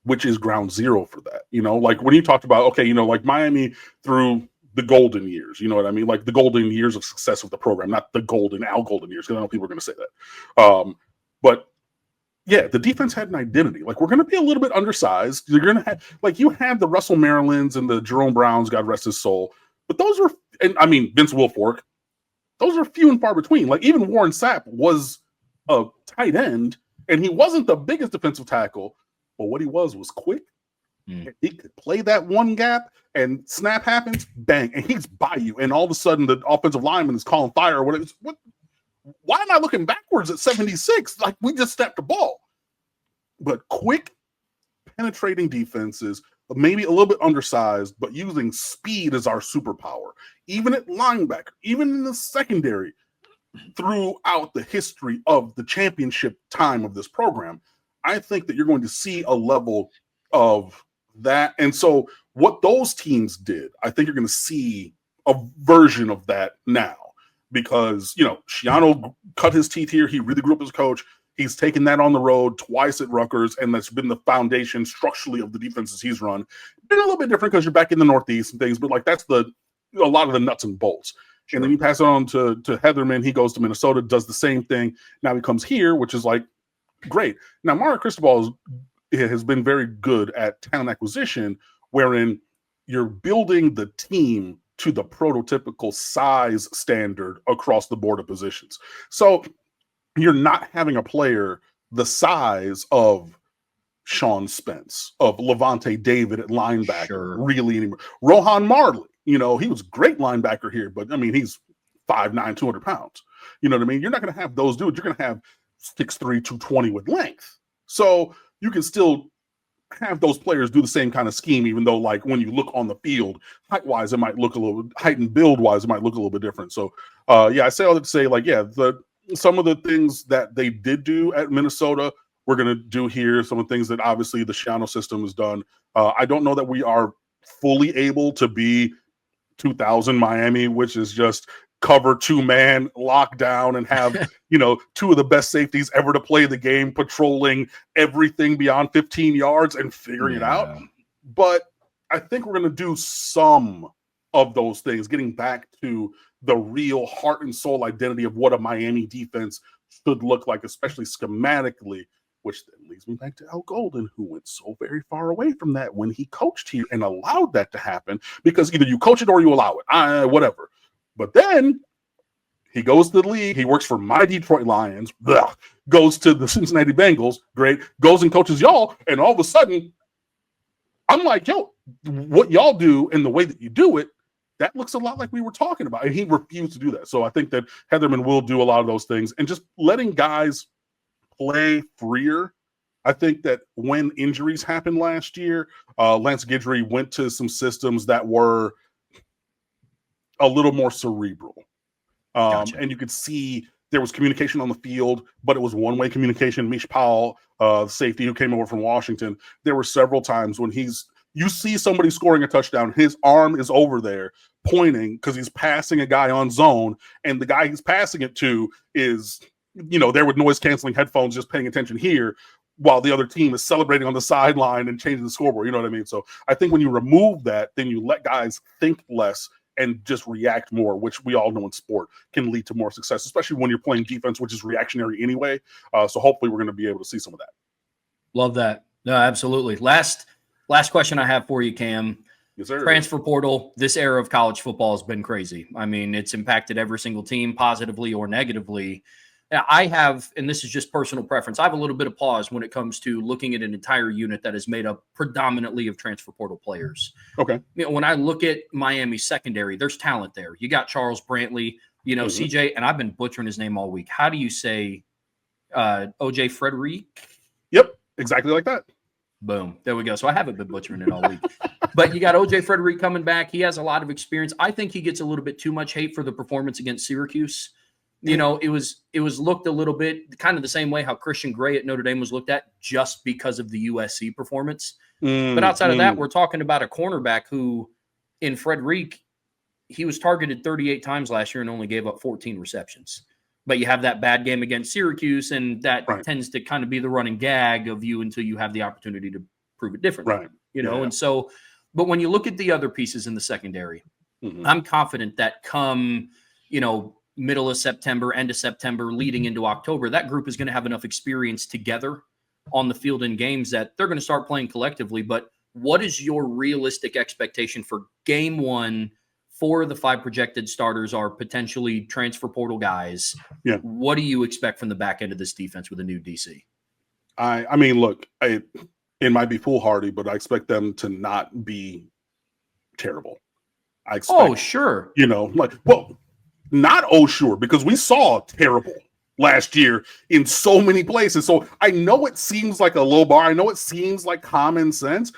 A: which is ground zero for that. Like when you talked about, like Miami through the golden years, you know what I mean? Like the golden years of success of the program, not the golden years, because I know people are going to say that. But yeah, the defense had an identity. Like, we're going to be a little bit undersized. You're going to have, like, you had the Russell Marylands and the Jerome Browns, God rest his soul. But those are, and I mean, Vince Wilfork, those are few and far between. Like, even Warren Sapp was a tight end, and he wasn't the biggest defensive tackle, but what he was quick. He could play that one gap, and snap happens, bang, and he's by you. And all of a sudden, the offensive lineman is calling fire or whatever. Why am I looking backwards at 76? Like, we just snapped the ball. But quick, penetrating defenses, maybe a little bit undersized, but using speed as our superpower. Even at linebacker, even in the secondary, throughout the history of the championship time of this program, I think that you're going to see a level of that. And so what those teams did, I think you're going to see a version of that now. Because, Schiano cut his teeth here. He really grew up as a coach. He's taken that on the road twice at Rutgers, and that's been the foundation structurally of the defenses he's run. Been a little bit different because you're back in the Northeast and things, but like that's a lot of the nuts and bolts. Sure. And then you pass it on to Heatherman. He goes to Minnesota, does the same thing. Now he comes here, which is like great. Now Mario Cristobal has been very good at talent acquisition, wherein you're building the team to the prototypical size standard across the board of positions. So you're not having a player the size of Sean Spence, of Levante David at linebacker, really anymore. Rohan Marley, he was a great linebacker here, but I mean, he's 5'9", 200 pounds. You know what I mean? You're not going to have those dudes. You're going to have 6'3", 220 with length. So you can still have those players do the same kind of scheme, even though, like, when you look on the field, height-wise, it might look a little height and build-wise, it might look a little bit different. So, I say all that to say, like, some of the things that they did do at Minnesota, we're going to do here. Some of the things that obviously the Schiano system has done. I don't know that we are fully able to be 2000 Miami, which is just cover 2-man lockdown and have, two of the best safeties ever to play the game, patrolling everything beyond 15 yards and figuring it out. But I think we're going to do some of those things, getting back to the real heart and soul identity of what a Miami defense should look like, especially schematically, which then leads me back to Al Golden, who went so very far away from that when he coached here and allowed that to happen, because either you coach it or you allow it, whatever. But then he goes to the league. He works for my Detroit Lions, goes to the Cincinnati Bengals, great, goes and coaches y'all, and all of a sudden, I'm like, yo, what y'all do and the way that you do it, that looks a lot like we were talking about. And he refused to do that. So I think that Heatherman will do a lot of those things, and just letting guys play freer. I think that when injuries happened last year, Lance Guidry went to some systems that were a little more cerebral.
C: Gotcha.
A: And you could see there was communication on the field, but it was one-way communication. Mish Powell, safety who came over from Washington, there were several times when you see somebody scoring a touchdown, his arm is over there pointing because he's passing a guy on zone, and the guy he's passing it to is, there with noise-canceling headphones just paying attention here, while the other team is celebrating on the sideline and changing the scoreboard. You know what I mean? So I think when you remove that, then you let guys think less and just react more, which we all know in sport can lead to more success, especially when you're playing defense, which is reactionary anyway. So hopefully we're going to be able to see some of that.
B: Love that. No, absolutely. Last question I have for you, Cam.
A: Yes, sir.
B: Transfer portal, this era of college football has been crazy. I mean, it's impacted every single team positively or negatively. I have, and this is just personal preference, I have a little bit of pause when it comes to looking at an entire unit that is made up predominantly of transfer portal players.
A: Okay.
B: When I look at Miami's secondary, there's talent there. You got Charles Brantley, CJ, and I've been butchering his name all week. How do you say OJ Frederick?
A: Yep, exactly like that.
B: Boom. There we go. So I haven't been butchering it all week. But you got OJ Frederick coming back. He has a lot of experience. I think he gets a little bit too much hate for the performance against Syracuse. It was looked a little bit kind of the same way how Christian Gray at Notre Dame was looked at just because of the USC performance. But outside of that, we're talking about a cornerback who, in Frederick, he was targeted 38 times last year and only gave up 14 receptions. But you have that bad game against Syracuse, and that tends to kind of be the running gag of you until you have the opportunity to prove it differently.
A: Right.
B: And so, but when you look at the other pieces in the secondary, I'm confident that come, middle of September, end of September, leading into October, that group is going to have enough experience together on the field in games that they're going to start playing collectively. But what is your realistic expectation for game one? 4 of the 5 projected starters are potentially transfer portal guys.
A: Yeah.
B: What do you expect from the back end of this defense with a new DC?
A: I mean, look, it might be foolhardy, but I expect them to not be terrible. I expect,
B: sure.
A: Not sure, because we saw terrible last year in so many places. So I know it seems like a low bar. I know it seems like common sense.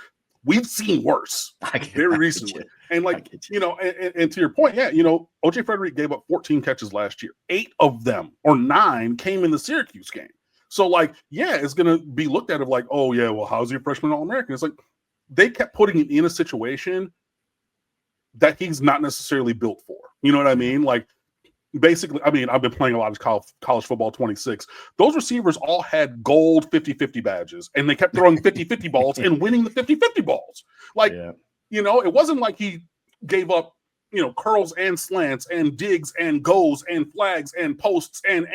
A: We've seen worse very recently. And and to your point, OJ Frederick gave up 14 catches last year. 8 of them, or 9, came in the Syracuse game. So it's going to be looked at of oh yeah, well, how's your freshman All-American? It's they kept putting him in a situation that he's not necessarily built for. You know what I mean? Basically, I've been playing a lot of college football 26. Those receivers all had gold 50-50 badges, and they kept throwing 50-50 balls and winning the 50-50 balls. It wasn't like he gave up, curls and slants and digs and goes and flags and posts and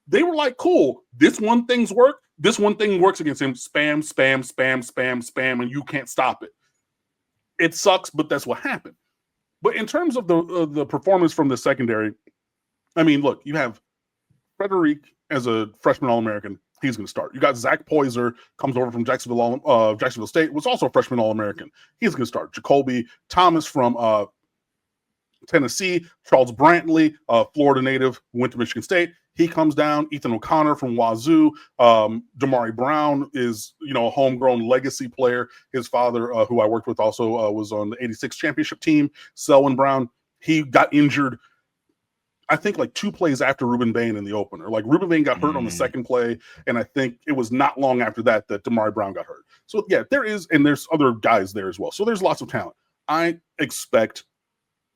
A: they were cool. This one thing's work. This one thing works against him. Spam, spam, spam, spam, spam, and you can't stop it. It sucks, but that's what happened. But in terms of the performance from the secondary, look, you have Frederick as a freshman All-American. He's going to start. You got Zach Poyser, comes over from Jacksonville State, was also a freshman All-American. He's going to start. Jacoby Thomas from Tennessee, Charles Brantley, Florida native, went to Michigan State. He comes down. Ethan O'Connor from Wazoo. Damari Brown is, a homegrown legacy player. His father, who I worked with, also was on the '86 championship team. Selwyn Brown, he got injured I think like 2 plays after Ruben Bain in the opener. Like Ruben Bain got hurt on the second play, and I think it was not long after that Damari Brown got hurt. So yeah, there's other guys there as well. So there's lots of talent. I expect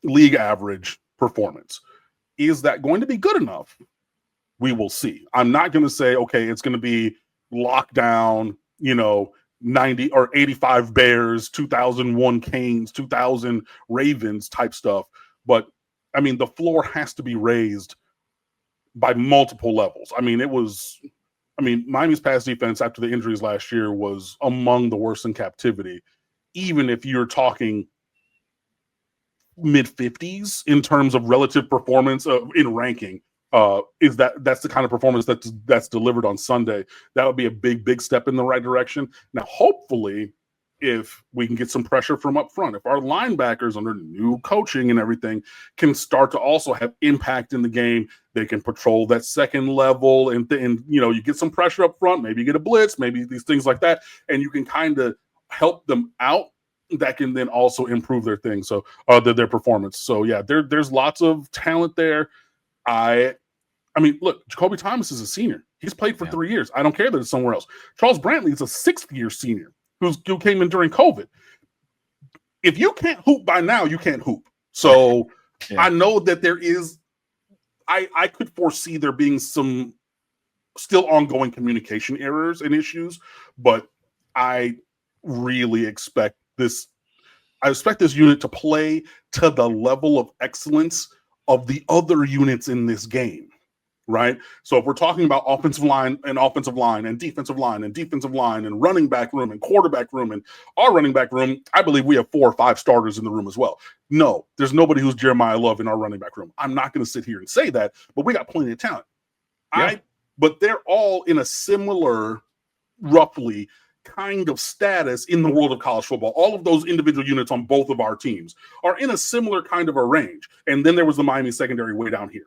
A: league average performance. Is that going to be good enough? We will see. I'm not going to say, okay, it's going to be lockdown, 90 or 85 Bears, 2001 Canes, 2000 Ravens type stuff. But I mean, the floor has to be raised by multiple levels. Miami's pass defense after the injuries last year was among the worst in captivity, even if you're talking mid-50s in terms of relative performance in ranking. That's the kind of performance that's delivered on Sunday. That would be a big step in the right direction. Now, hopefully, if we can get some pressure from up front, if our linebackers under new coaching and everything can start to also have impact in the game, they can patrol that second level and you get some pressure up front, maybe you get a blitz, maybe these things like that, and you can kind of help them out. That can then also improve their thing. So their performance. So yeah, there's lots of talent there. Look, Jacoby Thomas is a senior. He's played for 3 years. I don't care that it's somewhere else. Charles Brantley is a 6th-year senior who came in during COVID. If you can't hoop by now, you can't hoop. So I know that there is I could foresee there being some still ongoing communication errors and issues, but I really expect this unit to play to the level of excellence of the other units in this game. Right. So if we're talking about offensive line and defensive line and running back room and quarterback room and our running back room, I believe we have 4 or 5 starters in the room as well. No, there's nobody who's Jeremiah Love in our running back room. I'm not going to sit here and say that, but we got plenty of talent. But they're all in a similar, roughly kind of status in the world of college football. All of those individual units on both of our teams are in a similar kind of a range. And then there was the Miami secondary way down here.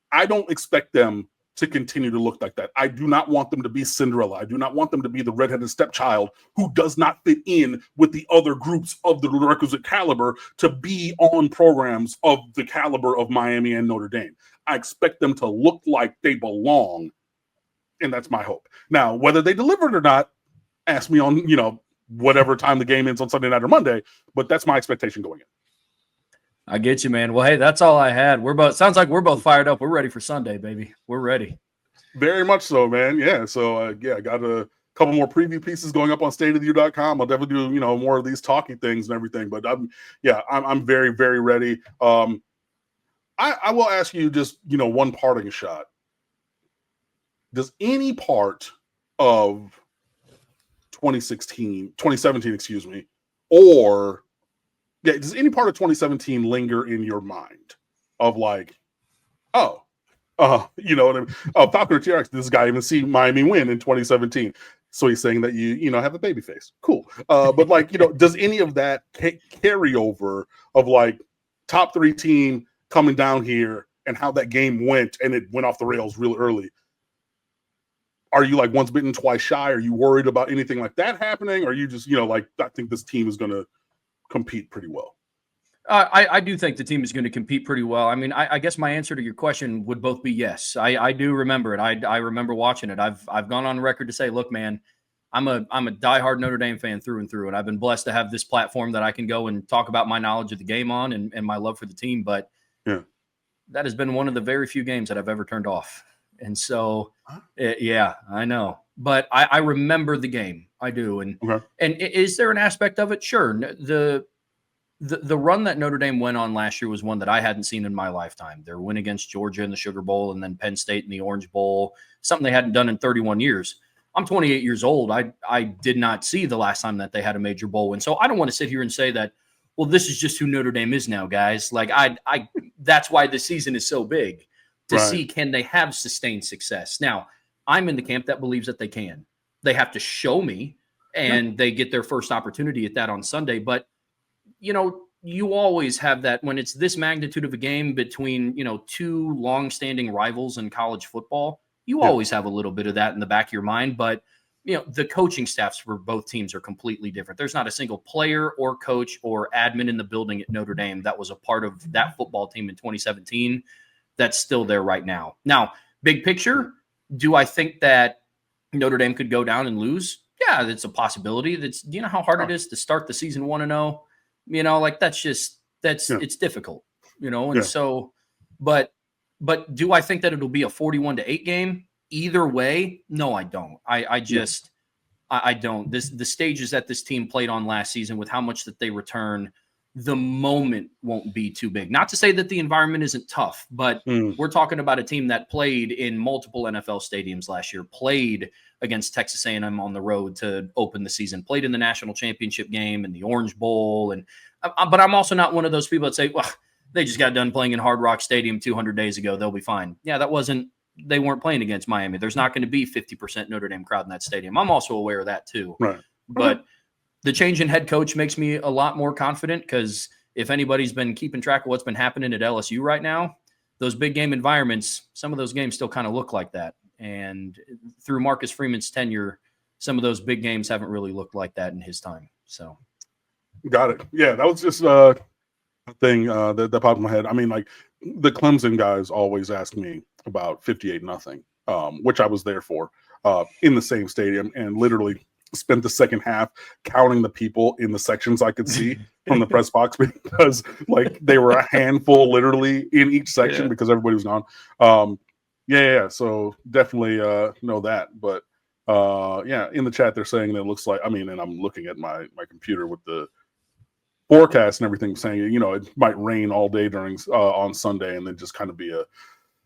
A: I don't expect them to continue to look like that. I do not want them to be Cinderella. I do not want them to be the redheaded stepchild who does not fit in with the other groups of the requisite caliber to be on programs of the caliber of Miami and Notre Dame. I expect them to look like they belong, and that's my hope. Now, whether they deliver it or not, ask me on, whatever time the game ends on Sunday night or Monday, but that's my expectation going in.
B: I get you, man. Well, hey, that's all I had. Sounds like we're both fired up. We're ready for Sunday, baby. We're ready.
A: Very much so, man. Yeah. So, I got a couple more preview pieces going up on stateoftheu.com. I'll definitely do, more of these talking things and everything, but I'm very, very ready. I will ask you just, one parting shot. Does any part of 2017, or does any part of 2017 linger in your mind of like, you know what I mean? Falconer TRX, this guy even see Miami win in 2017. So he's saying that you have a baby face. Cool. But like, does any of that carry over of like top 3 team coming down here and how that game went and it went off the rails real early? Are you like once bitten, twice shy? Are you worried about anything like that happening? Or are you just, I think this team is going to compete pretty well?
B: I do think the team is going to compete pretty well. I mean, I guess my answer to your question would both be yes. I do remember it. I remember watching it. I've gone on record to say, look, man, I'm a diehard Notre Dame fan through and through, and I've been blessed to have this platform that I can go and talk about my knowledge of the game on and my love for the team. But that has been one of the very few games that I've ever turned off. And so, I know. But I remember the game. I do. And is there an aspect of it? Sure. The run that Notre Dame went on last year was one that I hadn't seen in my lifetime. Their win against Georgia in the Sugar Bowl and then Penn State in the Orange Bowl, something they hadn't done in 31 years. I'm 28 years old. I did not see the last time that they had a major bowl win. So I don't want to sit here and say that, well, this is just who Notre Dame is now, guys. Like that's why the season is so big to see, can they have sustained success? Now, I'm in the camp that believes that they can. They have to show me, and they get their first opportunity at that on Sunday. But, you always have that when it's this magnitude of a game between, 2 longstanding rivals in college football. You always have a little bit of that in the back of your mind. But, the coaching staffs for both teams are completely different. There's not a single player or coach or admin in the building at Notre Dame that was a part of that football team in 2017 that's still there right now. Now, big picture, do I think that Notre Dame could go down and lose? Yeah, that's a possibility. Do you know how hard it is to start the season 1-0? Like it's difficult, and so, but do I think that it'll be a 41-8 game either way? No, I don't. I don't. The stages that this team played on last season with how much that they return, the moment won't be too big. Not to say that the environment isn't tough, but we're talking about a team that played in multiple NFL stadiums last year, played against Texas A&M on the road to open the season, played in the national championship game and the Orange Bowl. But I'm also not one of those people that say, well, they just got done playing in Hard Rock Stadium 200 days ago. They'll be fine. Yeah, they weren't playing against Miami. There's not going to be 50% Notre Dame crowd in that stadium. I'm also aware of that too.
A: Right.
B: But the change in head coach makes me a lot more confident, because if anybody's been keeping track of what's been happening at LSU right now, those big game environments, some of those games still kind of look like that. And through Marcus Freeman's tenure, some of those big games haven't really looked like that in his time. So,
A: got it. Yeah, that was just a thing that popped in my head. I mean, like, the Clemson guys always ask me about 58-0, which I was there for, in the same stadium, and literally spent the second half counting the people in the sections I could see from the press box, because like they were a handful literally in each section because everybody was gone. So definitely know that. But in the chat they're saying that it looks like, and I'm looking at my computer with the forecast and everything, saying it might rain all day during on Sunday, and then just kind of be a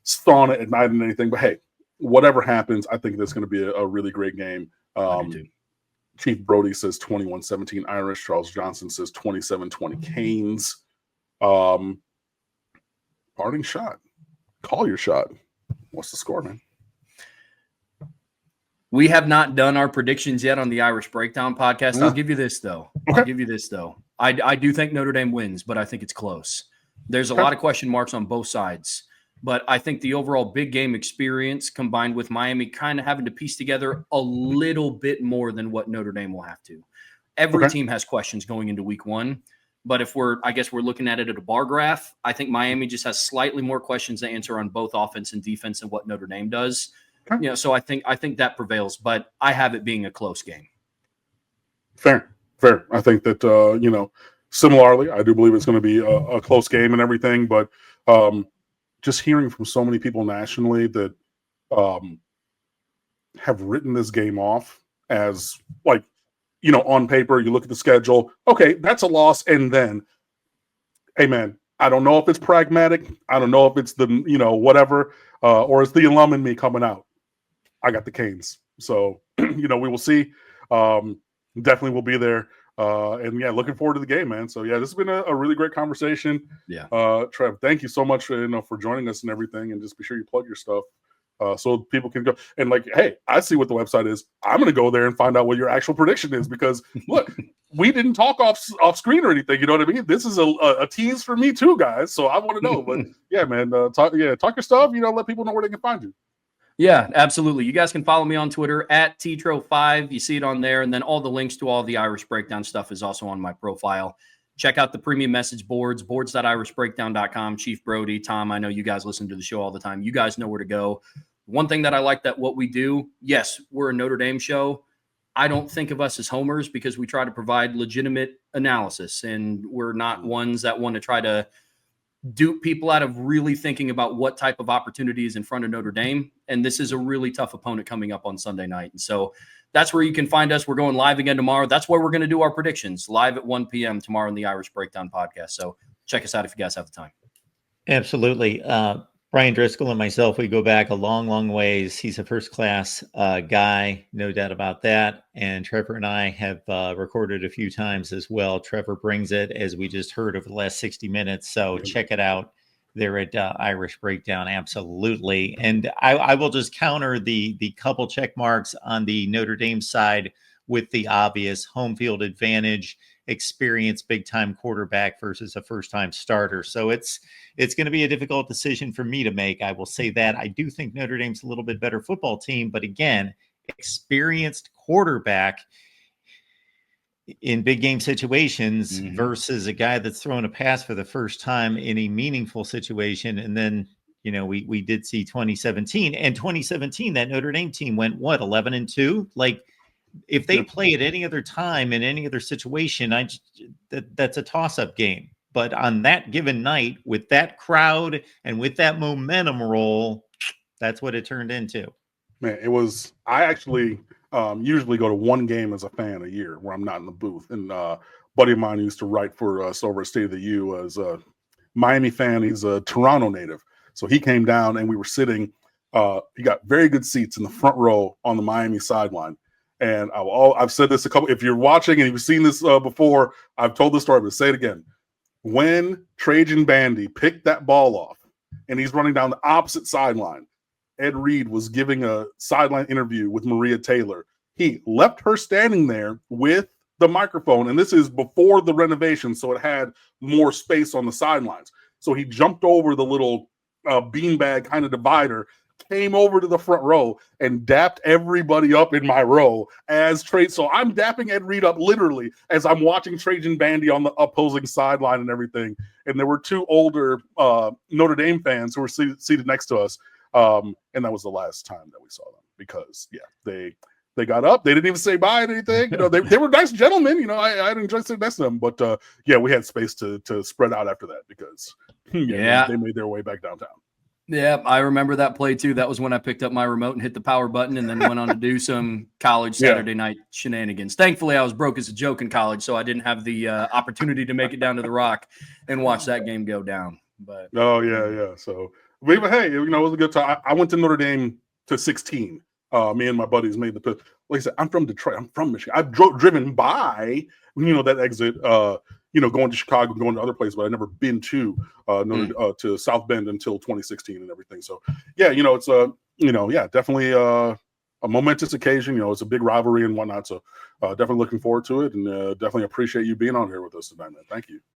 A: sauna at night and anything. But hey, whatever happens, I think that's going to be a really great game. Chief Brody says 21-17 Irish. Charles Johnson says 27-20 Canes. Parting shot. Call your shot. What's the score, man?
B: We have not done our predictions yet on the Irish Breakdown podcast.
A: Yeah.
B: I'll give you this, though. I do think Notre Dame wins, but I think it's close. There's a lot of question marks on both sides. But I think the overall big game experience, combined with Miami kind of having to piece together a little bit more than what Notre Dame will have to. Every team has questions going into week one. But if we're looking at it at a bar graph, I think Miami just has slightly more questions to answer on both offense and defense than what Notre Dame does. Okay. So I think that prevails, but I have it being a close game.
A: Fair. I think that, similarly, I do believe it's going to be a close game and everything, but just hearing from so many people nationally that have written this game off as, like, on paper, you look at the schedule, okay, that's a loss, and then, hey, man, I don't know if it's pragmatic, I don't know if it's the, whatever, or it's the alum in me coming out. I got the Canes. So, we will see. Definitely will be there. Looking forward to the game, man. So, this has been a really great conversation. Yeah. Trev, thank you so much for joining us and everything. And just be sure you plug your stuff so people can go. And, like, hey, I see what the website is. I'm going to go there and find out what your actual prediction is, because, look, we didn't talk off screen or anything. You know what I mean? This is a tease for me too, guys. So I want to know. But, yeah, man, talk your stuff. Let people know where they can find you.
B: Yeah, absolutely. You guys can follow me on Twitter at Tro5. You see it on there. And then all the links to all the Irish Breakdown stuff is also on my profile. Check out the premium message boards, boards.irishbreakdown.com. Chief Brody, Tom, I know you guys listen to the show all the time. You guys know where to go. One thing that I like that what we do, yes, we're a Notre Dame show. I don't think of us as homers, because we try to provide legitimate analysis, and we're not ones that want to try to dupe people out of really thinking about what type of opportunity is in front of Notre Dame. And this is a really tough opponent coming up on Sunday night. And so that's where you can find us. We're going live again tomorrow. That's where we're going to do our predictions live at 1 p.m. tomorrow in the Irish Breakdown podcast. So check us out if you guys have the time.
C: Absolutely. Brian Driscoll and myself, we go back a long, long ways. He's a first-class guy, no doubt about that. And Trevor and I have recorded a few times as well. Trevor brings it, as we just heard, over the last 60 minutes. So check it out there at Irish Breakdown. Absolutely. And I will just counter the couple check marks on the Notre Dame side with the obvious home field advantage, experienced big-time quarterback versus a first-time starter. So it's going to be a difficult decision for me to make. I will say that. I do think Notre Dame's a little bit better football team, but again, experienced quarterback in big game situations versus a guy that's throwing a pass for the first time in a meaningful situation. And then, we did see 2017, and 2017, that Notre Dame team went what, 11-2. Like, if they play at any other time in any other situation, that's a toss-up game. But on that given night, with that crowd and with that momentum roll, that's what it turned into.
A: Man, it was. I actually usually go to one game as a fan a year where I'm not in the booth. And a buddy of mine used to write for us over at State of the U as a Miami fan. He's a Toronto native, so he came down and we were sitting. He got very good seats in the front row on the Miami sideline. And I've said this a couple. If you're watching and you've seen this before, I've told this story, but say it again. When Trajan Bandy picked that ball off and he's running down the opposite sideline, Ed Reed was giving a sideline interview with Maria Taylor. He left her standing there with the microphone, and this is before the renovation, so it had more space on the sidelines. So he jumped over the little beanbag kind of divider, came over to the front row, and dapped everybody up in my row as Trade. So I'm dapping Ed Reed up literally as I'm watching Trajan Bandy on the opposing sideline and everything. And there were two older Notre Dame fans who were seated next to us. And that was the last time that we saw them because, they got up. They didn't even say bye or anything. They were nice gentlemen. I enjoyed sitting next to them. But, we had space to spread out after that because, they made their way back downtown.
B: Yeah, I remember that play too. That was when I picked up my remote and hit the power button and then went on to do some college Saturday night shenanigans. Thankfully, I was broke as a joke in college, so I didn't have the opportunity to make it down to the Rock and watch that game go down. But
A: So, but hey, it was a good time. I went to Notre Dame to 16. Me and my buddies made the. Like I said, I'm from Detroit. I'm from Michigan. I've driven by, that exit. Going to Chicago, going to other places, but I've never been to to South Bend until 2016 and everything. So it's definitely a momentous occasion. It's a big rivalry and whatnot. So definitely looking forward to it, and definitely appreciate you being on here with us tonight, man. Thank you.